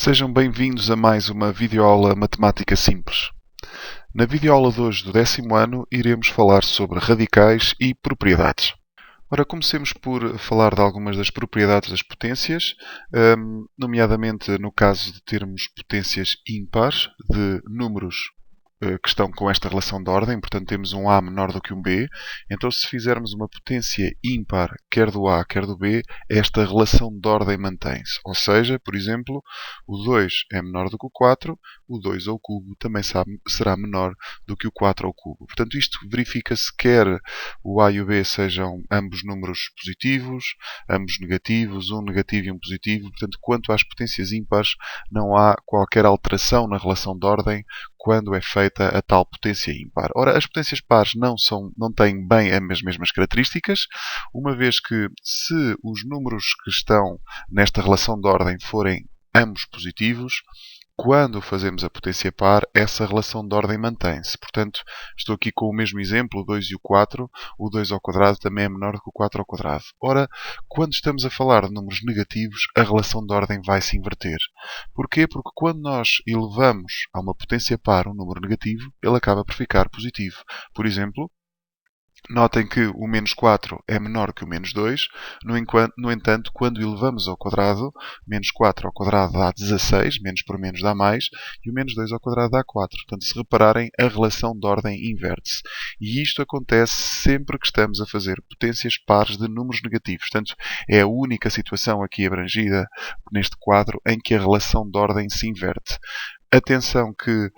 Sejam bem-vindos a mais uma videoaula Matemática Simples. Na videoaula de hoje do 10º ano, iremos falar sobre radicais e propriedades. Ora, comecemos por falar de algumas das propriedades das potências, nomeadamente no caso de termos potências ímpares de números que estão com esta relação de ordem, portanto temos um A menor do que um B, então se fizermos uma potência ímpar, quer do A, quer do B, esta relação de ordem mantém-se. Ou seja, por exemplo, o 2 é menor do que o 4, o 2 ao cubo também será menor do que o 4 ao cubo. Portanto, isto verifica-se quer o A e o B sejam ambos números positivos, ambos negativos, um negativo e um positivo. Portanto, quanto às potências ímpares, não há qualquer alteração na relação de ordem quando é feita a tal potência ímpar. Ora, as potências pares não têm bem as mesmas características, uma vez que se os números que estão nesta relação de ordem forem ambos positivos, quando fazemos a potência par, essa relação de ordem mantém-se. Portanto, estou aqui com o mesmo exemplo, o 2 e o 4. O 2 ao quadrado também é menor do que o 4 ao quadrado. Ora, quando estamos a falar de números negativos, a relação de ordem vai se inverter. Porquê? Porque quando nós elevamos a uma potência par um número negativo, ele acaba por ficar positivo. Por exemplo, notem que o menos 4 é menor que o menos 2, no entanto, quando elevamos ao quadrado, menos 4 ao quadrado dá 16, menos por menos dá mais, e o menos 2 ao quadrado dá 4. Portanto, se repararem, a relação de ordem inverte-se. E isto acontece sempre que estamos a fazer potências pares de números negativos. Portanto, é a única situação aqui abrangida neste quadro em que a relação de ordem se inverte. Atenção que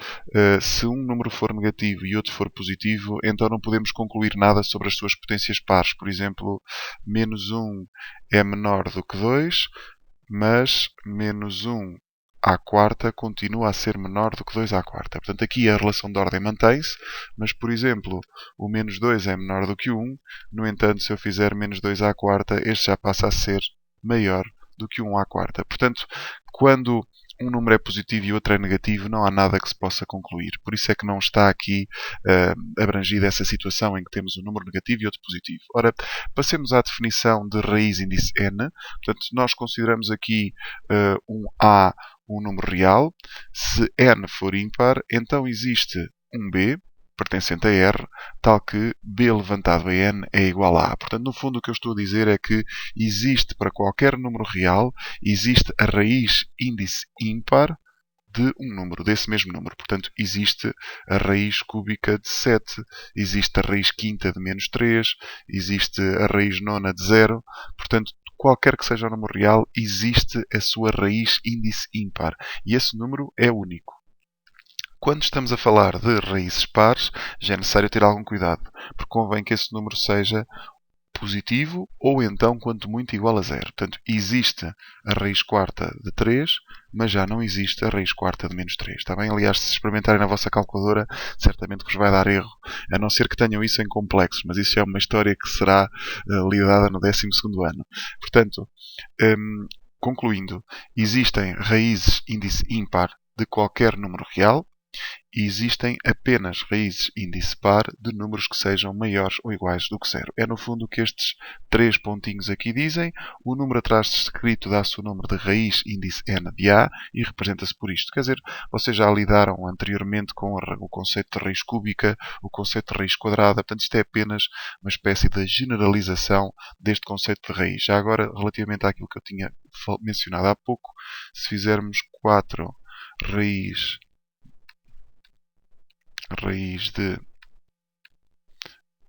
se um número for negativo e outro for positivo, então não podemos concluir nada sobre as suas potências pares. Por exemplo, menos 1 é menor do que 2, mas menos 1 à quarta continua a ser menor do que 2 à quarta. Portanto, aqui a relação de ordem mantém-se, mas, por exemplo, o menos 2 é menor do que 1. No entanto, se eu fizer menos 2 à quarta, este já passa a ser maior do que 1 à quarta. Portanto, quando um número é positivo e outro é negativo, não há nada que se possa concluir. Por isso é que não está aqui abrangida essa situação em que temos um número negativo e outro positivo. Ora, passemos à definição de raiz índice n. Portanto, nós consideramos aqui um A um número real. Se n for ímpar, então existe um B, pertencente a R, tal que B levantado a N é igual a A. Portanto, no fundo, o que eu estou a dizer é que existe para qualquer número real, existe a raiz índice ímpar de um número, desse mesmo número. Portanto, existe a raiz cúbica de 7, existe a raiz quinta de menos 3, existe a raiz nona de 0. Portanto, qualquer que seja o número real, existe a sua raiz índice ímpar. E esse número é único. Quando estamos a falar de raízes pares, já é necessário ter algum cuidado, porque convém que esse número seja positivo ou então, quanto muito, igual a zero. Portanto, existe a raiz quarta de 3, mas já não existe a raiz quarta de menos 3. Está bem? Aliás, se experimentarem na vossa calculadora, certamente vos vai dar erro, a não ser que tenham isso em complexos, mas isso é uma história que será lidada no 12º ano. Portanto, concluindo, existem raízes índice ímpar de qualquer número real, e existem apenas raízes índice par de números que sejam maiores ou iguais do que zero. É no fundo o que estes três pontinhos aqui dizem. O número atrás escrito dá-se o número de raiz índice n de A e representa-se por isto. Quer dizer, vocês já lidaram anteriormente com o conceito de raiz cúbica, o conceito de raiz quadrada. Portanto, isto é apenas uma espécie de generalização deste conceito de raiz. Já agora, relativamente àquilo que eu tinha mencionado há pouco, se fizermos 4 raiz de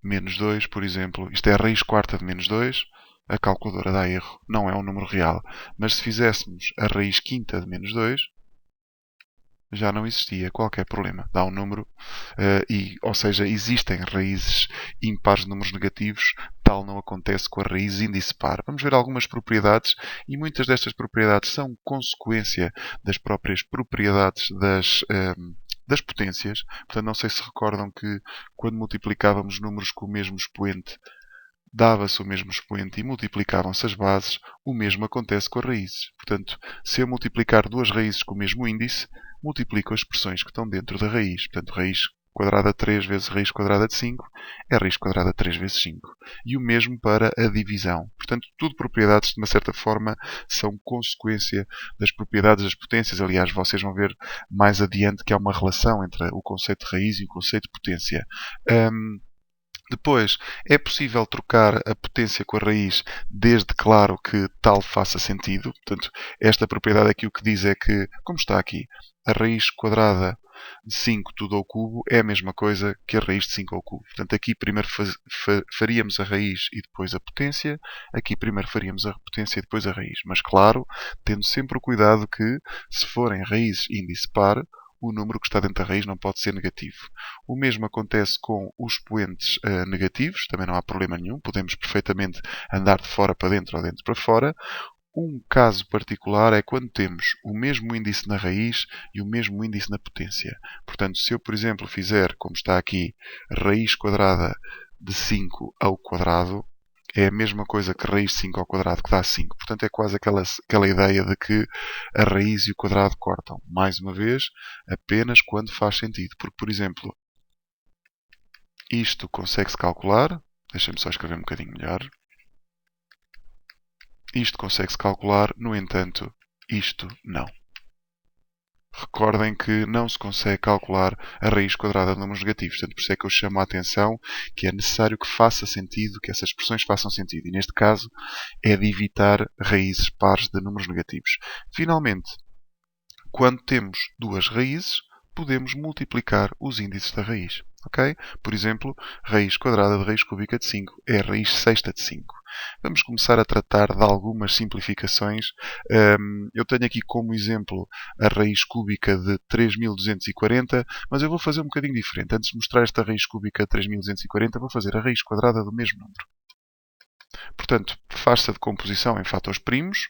menos 2, por exemplo, isto é a raiz quarta de menos 2, a calculadora dá erro, não é um número real. Mas se fizéssemos a raiz quinta de menos 2, já não existia qualquer problema. Dá um número, ou seja, existem raízes impares de números negativos, tal não acontece com a raiz índice par. Vamos ver algumas propriedades e muitas destas propriedades são consequência das próprias propriedades das potências. Portanto, não sei se recordam que quando multiplicávamos números com o mesmo expoente, dava-se o mesmo expoente e multiplicavam-se as bases, o mesmo acontece com as raízes. Portanto, se eu multiplicar duas raízes com o mesmo índice, multiplico as expressões que estão dentro da raiz. Portanto, raiz quadrada 3 vezes raiz quadrada de 5 é raiz quadrada 3 vezes 5. E o mesmo para a divisão. Portanto, tudo propriedades, de uma certa forma, são consequência das propriedades das potências. Aliás, vocês vão ver mais adiante que há uma relação entre o conceito de raiz e o conceito de potência. Depois, é possível trocar a potência com a raiz, desde, claro, que tal faça sentido. Portanto, esta propriedade aqui o que diz é que, como está aqui, a raiz quadrada de 5 tudo ao cubo é a mesma coisa que a raiz de 5 ao cubo. Portanto, aqui primeiro faríamos a raiz e depois a potência. Aqui primeiro faríamos a potência e depois a raiz. Mas, claro, tendo sempre o cuidado que, se forem raízes índice par, o número que está dentro da raiz não pode ser negativo. O mesmo acontece com os expoentes negativos, também não há problema nenhum, podemos perfeitamente andar de fora para dentro ou dentro para fora. Um caso particular é quando temos o mesmo índice na raiz e o mesmo índice na potência. Portanto, se eu, por exemplo, fizer, como está aqui, raiz quadrada de 5 ao quadrado, é a mesma coisa que raiz de 5 ao quadrado, que dá 5. Portanto, é quase aquela ideia de que a raiz e o quadrado cortam. Mais uma vez, apenas quando faz sentido. Porque, por exemplo, isto consegue-se calcular. Deixem-me só escrever um bocadinho melhor. Isto consegue-se calcular, no entanto, isto não. Recordem que não se consegue calcular a raiz quadrada de números negativos. Portanto, por isso é que eu chamo a atenção que é necessário que faça sentido, que essas expressões façam sentido. E neste caso é de evitar raízes pares de números negativos. Finalmente, quando temos duas raízes, podemos multiplicar os índices da raiz. Okay? Por exemplo, raiz quadrada de raiz cúbica de 5 é a raiz sexta de 5. Vamos começar a tratar de algumas simplificações. Eu tenho aqui como exemplo a raiz cúbica de 3240, mas eu vou fazer um bocadinho diferente. Antes de mostrar esta raiz cúbica de 3240, vou fazer a raiz quadrada do mesmo número. Portanto, faz-se a decomposição em fatores primos.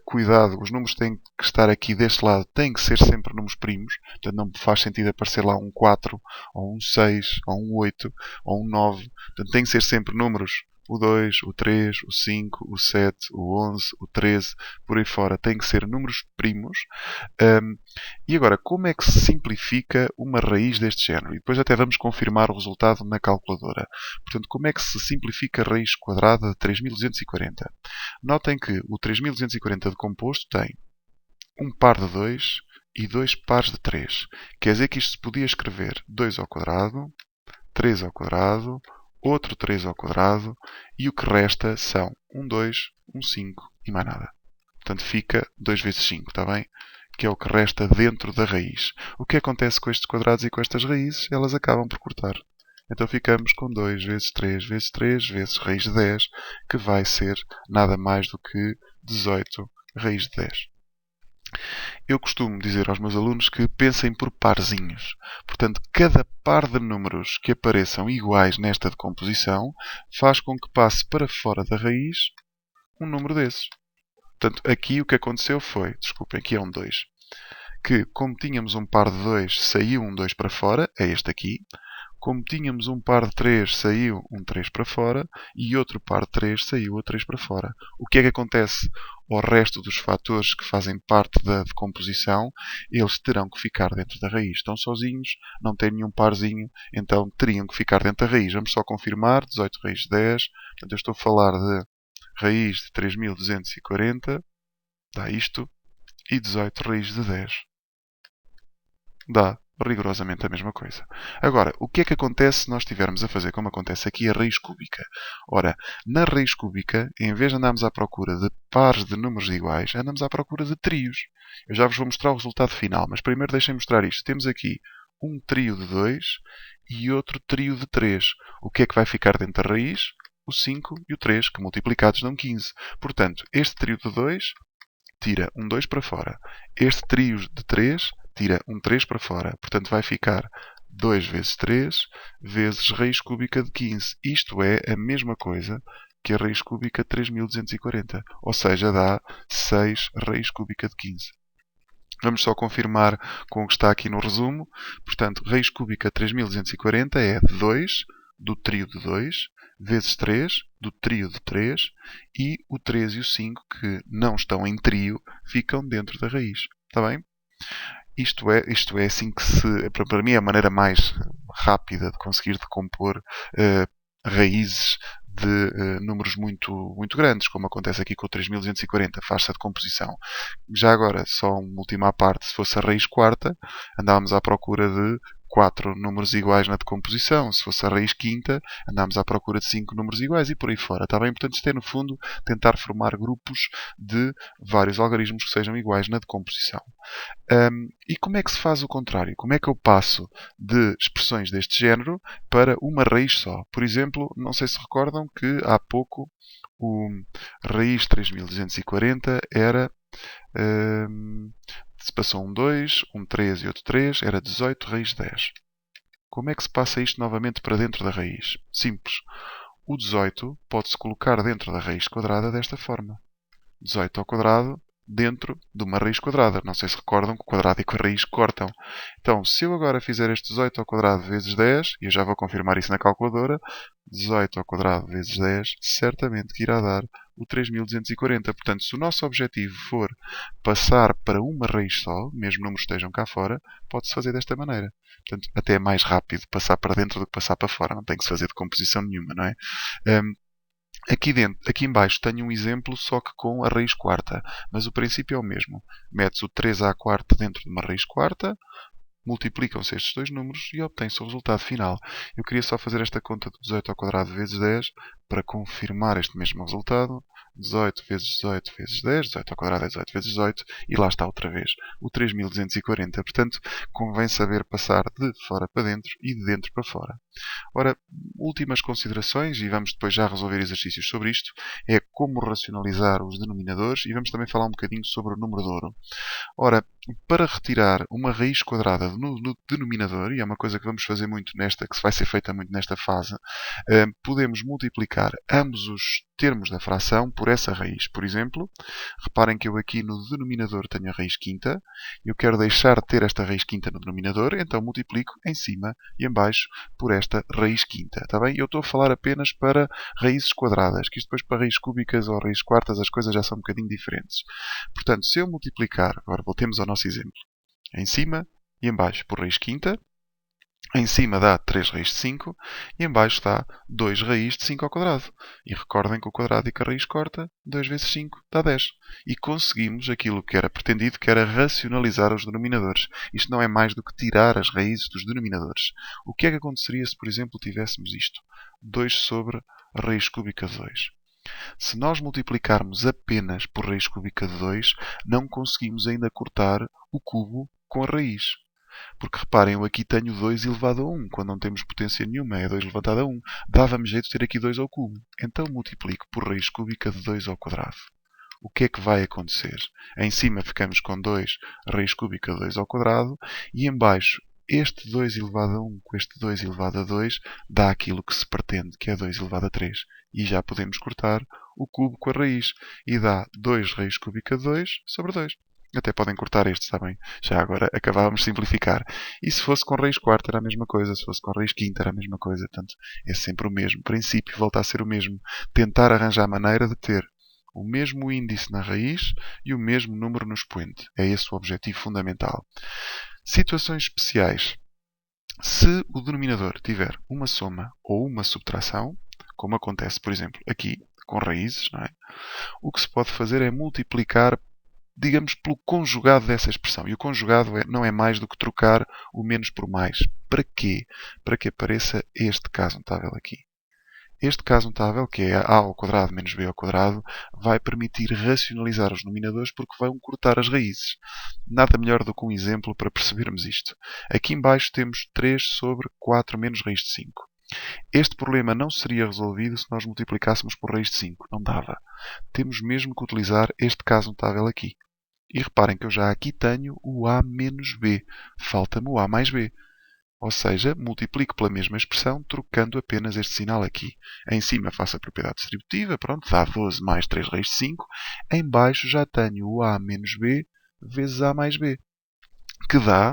Cuidado, os números têm que estar aqui deste lado, têm que ser sempre números primos. Portanto, não faz sentido aparecer lá um 4, ou um 6, ou um 8, ou um 9. Portanto, têm que ser sempre números. O 2, o 3, o 5, o 7, o 11, o 13, por aí fora. Têm que ser números primos. E agora, como é que se simplifica uma raiz deste género? E depois até vamos confirmar o resultado na calculadora. Portanto, como é que se simplifica a raiz quadrada de 3240? Notem que o 3240 de composto tem um par de 2 e dois pares de 3. Quer dizer que isto se podia escrever 2 ao quadrado, 3 ao quadrado, outro 3 ao quadrado, e o que resta são um 2, um 5 e mais nada. Portanto, fica 2 vezes 5, está bem? Que é o que resta dentro da raiz. O que acontece com estes quadrados e com estas raízes? Elas acabam por cortar. Então ficamos com 2 vezes 3 vezes 3 vezes raiz de 10, que vai ser nada mais do que 18 raiz de 10. Eu costumo dizer aos meus alunos que pensem por parzinhos. Portanto, cada par de números que apareçam iguais nesta decomposição faz com que passe para fora da raiz um número desses. Portanto, aqui o que aconteceu foi, desculpem, aqui é um 2, que como tínhamos um par de 2, saiu um 2 para fora, é este aqui. Como tínhamos um par de 3, saiu um 3 para fora, e outro par de 3 saiu o 3 para fora. O que é que acontece ao resto dos fatores que fazem parte da decomposição? Eles terão que ficar dentro da raiz. Estão sozinhos, não têm nenhum parzinho, então teriam que ficar dentro da raiz. Vamos só confirmar, 18 raiz de 10. Portanto, eu estou a falar de raiz de 3240, dá isto, e 18 raiz de 10 dá rigorosamente a mesma coisa. Agora, o que é que acontece se nós estivermos a fazer, como acontece aqui, a raiz cúbica? Ora, na raiz cúbica, em vez de andarmos à procura de pares de números iguais, andamos à procura de trios. Eu já vos vou mostrar o resultado final, mas primeiro deixem mostrar isto. Temos aqui um trio de 2 e outro trio de 3. O que é que vai ficar dentro da raiz? O 5 e o 3, que multiplicados dão 15. Portanto, este trio de 2 tira um 2 para fora. Este trio de 3 tira um 3 para fora. Portanto, vai ficar 2 vezes 3 vezes raiz cúbica de 15. Isto é a mesma coisa que a raiz cúbica de 3240. Ou seja, dá 6 raiz cúbica de 15. Vamos só confirmar com o que está aqui no resumo. Portanto, raiz cúbica de 3240 é 2 do trio de 2 vezes 3 do trio de 3 e o 3 e o 5, que não estão em trio, ficam dentro da raiz. Está bem? Isto é assim que para mim, é a maneira mais rápida de conseguir decompor eh, raízes de números muito grandes, como acontece aqui com o 3240, faz-se a decomposição. Já agora, só uma última parte, se fosse a raiz quarta, andávamos à procura de 4 números iguais na decomposição. Se fosse a raiz quinta, andámos à procura de 5 números iguais e por aí fora. Está bem? Portanto, isto é, no fundo, tentar formar grupos de vários algarismos que sejam iguais na decomposição. E como é que se faz o contrário? Como é que eu passo de expressões deste género para uma raiz só? Por exemplo, não sei se recordam que há pouco o raiz 3240 era. Se passou um 2, um 3 e outro 3, era 18 raiz 10. Como é que se passa isto novamente para dentro da raiz? Simples. O 18 pode-se colocar dentro da raiz quadrada desta forma. 18 ao quadrado dentro de uma raiz quadrada. Não sei se recordam que o quadrado e a raiz cortam. Então, se eu agora fizer este 18 ao quadrado vezes 10, e eu já vou confirmar isso na calculadora, 18 ao quadrado vezes 10, certamente que irá dar o 3240. Portanto, se o nosso objetivo for passar para uma raiz só, mesmo números estejam cá fora, pode-se fazer desta maneira. Portanto, até é mais rápido passar para dentro do que passar para fora. Não tem que se fazer decomposição nenhuma, não é? Aqui em baixo tenho um exemplo só que com a raiz quarta, mas o princípio é o mesmo. Metes o 3 à quarta dentro de uma raiz quarta, multiplicam-se estes dois números e obtém-se o resultado final. Eu queria só fazer esta conta de 18 ao quadrado vezes 10 para confirmar este mesmo resultado. 18 vezes 18 vezes 10, 18 ao quadrado é 18 vezes 18, e lá está outra vez o 3240. Portanto, convém saber passar de fora para dentro e de dentro para fora. Ora, últimas considerações, e vamos depois já resolver exercícios sobre isto, é como racionalizar os denominadores e vamos também falar um bocadinho sobre o numerador. Ora, para retirar uma raiz quadrada no denominador, e é uma coisa que vamos fazer muito nesta, que vai ser feita muito nesta fase, podemos multiplicar ambos os termos da fração por essa raiz. Por exemplo, reparem que eu aqui no denominador tenho a raiz quinta, eu quero deixar de ter esta raiz quinta no denominador, então multiplico em cima e em baixo por esta raiz quinta. Está bem? Eu estou a falar apenas para raízes quadradas, que isto depois para raízes cúbicas ou raízes quartas as coisas já são um bocadinho diferentes. Portanto, se eu multiplicar, agora voltemos ao nosso exemplo, em cima e em baixo por raiz quinta, em cima dá 3 raiz de 5 e em baixo dá 2 raiz de 5 ao quadrado. E recordem que o quadrado e que a raiz corta, 2 vezes 5 dá 10. E conseguimos aquilo que era pretendido, que era racionalizar os denominadores. Isto não é mais do que tirar as raízes dos denominadores. O que é que aconteceria se, por exemplo, tivéssemos isto? 2 sobre a raiz cúbica de 2. Se nós multiplicarmos apenas por raiz cúbica de 2, não conseguimos ainda cortar o cubo com a raiz. Porque reparem, eu aqui tenho 2 elevado a 1, quando não temos potência nenhuma, é 2 levantado a 1. Dava-me jeito de ter aqui 2 ao cubo. Então multiplico por raiz cúbica de 2 ao quadrado. O que é que vai acontecer? Em cima ficamos com 2 raiz cúbica de 2 ao quadrado e em baixo este 2 elevado a 1 com este 2 elevado a 2 dá aquilo que se pretende, que é 2 elevado a 3. E já podemos cortar o cubo com a raiz. E dá 2 raiz cúbica de 2 sobre 2. Até podem cortar este, está bem? Já agora acabávamos de simplificar. E se fosse com raiz quarta era a mesma coisa, se fosse com raiz quinta era a mesma coisa. Portanto, é sempre o mesmo. O princípio volta a ser o mesmo. Tentar arranjar maneira de ter o mesmo índice na raiz e o mesmo número no expoente. É esse o objetivo fundamental. Situações especiais. Se o denominador tiver uma soma ou uma subtração, como acontece, por exemplo, aqui, com raízes, não é? O que se pode fazer é multiplicar, digamos, pelo conjugado dessa expressão. E o conjugado não é mais do que trocar o menos por mais. Para quê? Para que apareça este caso notável aqui. Este caso notável, que é a ao quadrado menos b ao quadrado, vai permitir racionalizar os denominadores porque vão cortar as raízes. Nada melhor do que um exemplo para percebermos isto. Aqui embaixo temos 3 sobre 4 menos raiz de 5. Este problema não seria resolvido se nós multiplicássemos por raiz de 5. Não dava. Temos mesmo que utilizar este caso notável aqui. E reparem que eu já aqui tenho o a menos b. Falta-me o a mais b. Ou seja, multiplico pela mesma expressão, trocando apenas este sinal aqui. Em cima faço a propriedade distributiva, pronto, dá 12 mais 3 raiz de 5. Em baixo já tenho o a menos b vezes a mais b, que dá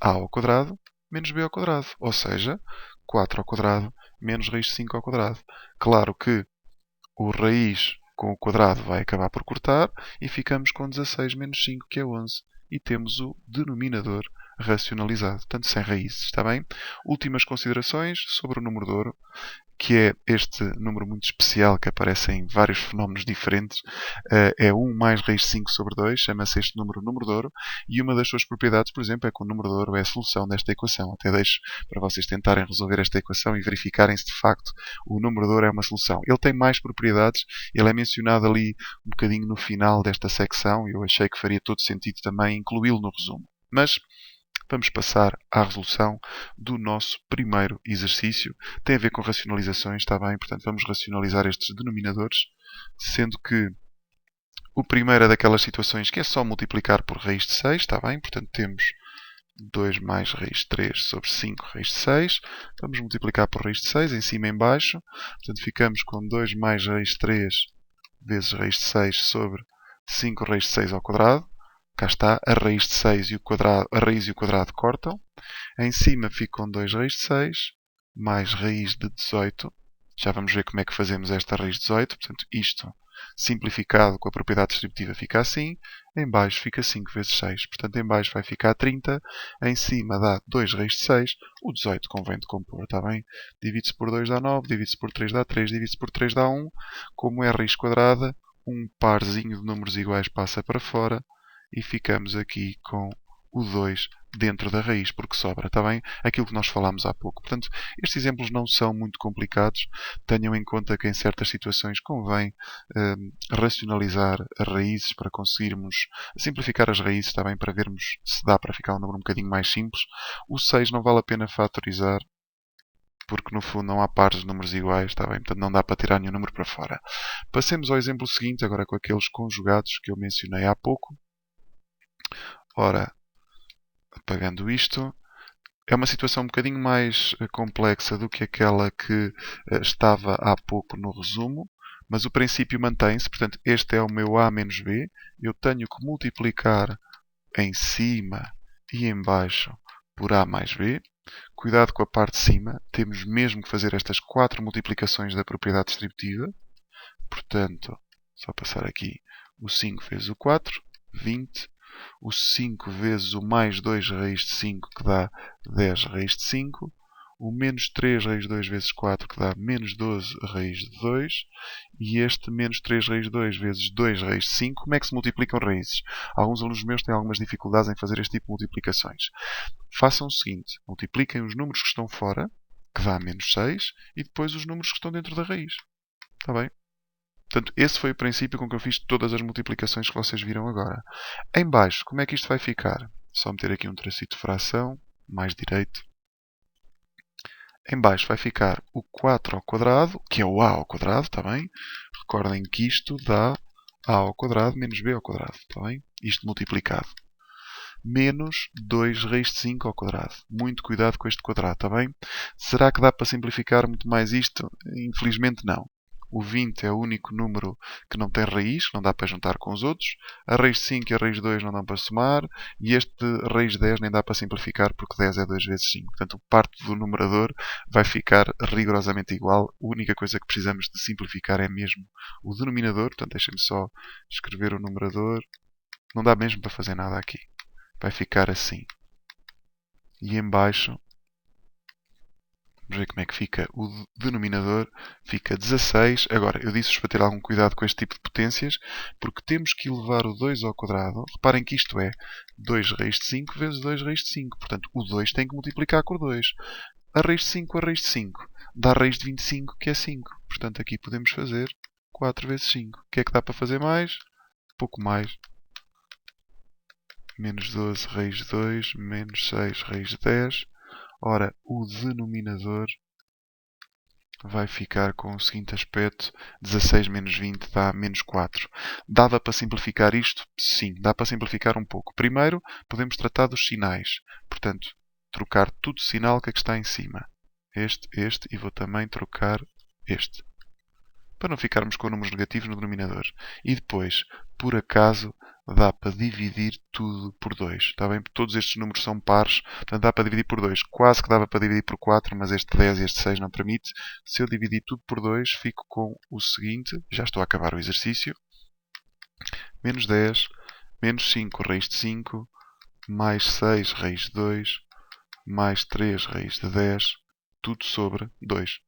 a ao quadrado menos b ao quadrado. Ou seja, 4 ao quadrado menos raiz de 5 ao quadrado. Claro que o raiz com o quadrado vai acabar por cortar e ficamos com 16 menos 5, que é 11. e temos o denominador racionalizado, portanto sem raízes, está bem? Últimas considerações sobre o número de ouro, que é este número muito especial que aparece em vários fenómenos diferentes. É 1 mais raiz de 5 sobre 2, chama-se este número número de ouro, e uma das suas propriedades, por exemplo, é que o número de ouro é a solução desta equação. Até deixo para vocês tentarem resolver esta equação e verificarem se de facto o número de ouro é uma solução. Ele tem mais propriedades, ele é mencionado ali um bocadinho no final desta secção, e eu achei que faria todo sentido também incluí-lo no resumo. Mas vamos passar à resolução do nosso primeiro exercício. Tem a ver com racionalizações, está bem? Portanto, vamos racionalizar estes denominadores, sendo que o primeiro é daquelas situações que é só multiplicar por raiz de 6, está bem? Portanto, temos 2 mais raiz de 3 sobre 5 raiz de 6. Vamos multiplicar por raiz de 6, em cima e em baixo. Portanto, ficamos com 2 mais raiz de 3 vezes raiz de 6 sobre 5 raiz de 6 ao quadrado. Cá está, a raiz de 6 e o quadrado, a raiz e o quadrado cortam. Em cima ficam 2 raiz de 6 mais raiz de 18. Já vamos ver como é que fazemos esta raiz de 18. Portanto, isto simplificado com a propriedade distributiva fica assim. Em baixo fica 5 vezes 6. Portanto, em baixo vai ficar 30. Em cima dá 2 raiz de 6. O 18 convém de compor, está bem? Divide-se por 2 dá 9. Divide-se por 3 dá 3. Divide-se por 3 dá 1. Como é raiz quadrada, um parzinho de números iguais passa para fora. E ficamos aqui com o 2 dentro da raiz, porque sobra, está bem? Aquilo que nós falámos há pouco. Portanto, estes exemplos não são muito complicados. Tenham em conta que em certas situações convém racionalizar as raízes para conseguirmos simplificar as raízes, está bem? Para vermos se dá para ficar um número um bocadinho mais simples. O 6 não vale a pena fatorizar, porque no fundo não há pares de números iguais, está bem? Portanto, não dá para tirar nenhum número para fora. Passemos ao exemplo seguinte, agora com aqueles conjugados que eu mencionei há pouco. Ora, apagando isto, é uma situação um bocadinho mais complexa do que aquela que estava há pouco no resumo, mas o princípio mantém-se. Portanto, este é o meu A menos B. Eu tenho que multiplicar em cima e em baixo por A mais B. Cuidado com a parte de cima. Temos mesmo que fazer estas 4 multiplicações da propriedade distributiva. Portanto, só passar aqui o 5 vezes o 4, 20. O 5 vezes o mais 2 raiz de 5, que dá 10 raiz de 5. O menos 3 raiz de 2 vezes 4, que dá menos 12 raiz de 2. E este menos 3 raiz de 2 vezes 2 raiz de 5. Como é que se multiplicam raízes? Alguns alunos meus têm algumas dificuldades em fazer este tipo de multiplicações. Façam o seguinte. Multipliquem os números que estão fora, que dá menos 6, e depois os números que estão dentro da raiz. Está bem? Portanto, esse foi o princípio com que eu fiz todas as multiplicações que vocês viram agora. Em baixo, como é que isto vai ficar? Só meter aqui um tracito de fração, mais direito. Em baixo vai ficar o 4 ao quadrado, que é o A ao quadrado, está bem? Recordem que isto dá A ao quadrado menos B ao quadrado, está bem? Isto multiplicado. Menos 2 raiz de 5 ao quadrado. Muito cuidado com este quadrado, está bem? Será que dá para simplificar muito mais isto? Infelizmente não. O 20 é o único número que não tem raiz, não dá para juntar com os outros. A raiz de 5 e a raiz de 2 não dão para somar. E este raiz de 10 nem dá para simplificar, porque 10 é 2 vezes 5. Portanto, parte do numerador vai ficar rigorosamente igual. A única coisa que precisamos de simplificar é mesmo o denominador. Portanto, deixem-me só escrever o numerador. Não dá mesmo para fazer nada aqui. Vai ficar assim. E em baixo, vamos ver como é que fica o denominador. Fica 16. Agora, eu disse-vos para ter algum cuidado com este tipo de potências, porque temos que elevar o 2 ao quadrado. Reparem que isto é 2 raiz de 5 vezes 2 raiz de 5. Portanto, o 2 tem que multiplicar por 2. A raiz de 5 a raiz de 5 dá a raiz de 25, que é 5. Portanto, aqui podemos fazer 4 vezes 5. O que é que dá para fazer mais? Pouco mais. Menos 12 raiz de 2, menos 6 raiz de 10. Ora, o denominador vai ficar com o seguinte aspecto. 16 menos 20 dá menos 4. Dava para simplificar isto? Sim, dá para simplificar um pouco. Primeiro, podemos tratar dos sinais. Portanto, trocar tudo sinal que está em cima. Este, e vou também trocar este. Para não ficarmos com números negativos no denominador. E depois, por acaso, dá para dividir tudo por 2. Está bem? Todos estes números são pares, portanto dá para dividir por 2. Quase que dava para dividir por 4, mas este 10 e este 6 não permite. Se eu dividir tudo por 2, fico com o seguinte. Já estou a acabar o exercício. Menos 10, menos 5 raiz de 5, mais 6 raiz de 2, mais 3 raiz de 10, tudo sobre 2.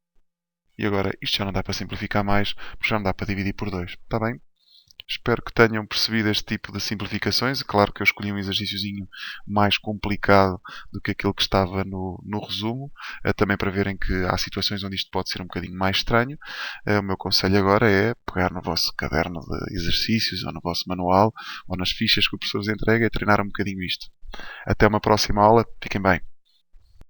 E agora isto já não dá para simplificar mais, porque já não dá para dividir por 2. Está bem? Espero que tenham percebido este tipo de simplificações. Claro que eu escolhi um exercíciozinho mais complicado do que aquele que estava no resumo, também para verem que há situações onde isto pode ser um bocadinho mais estranho. O meu conselho agora é pegar no vosso caderno de exercícios, ou no vosso manual, ou nas fichas que o professor vos entrega e treinar um bocadinho isto. Até uma próxima aula. Fiquem bem.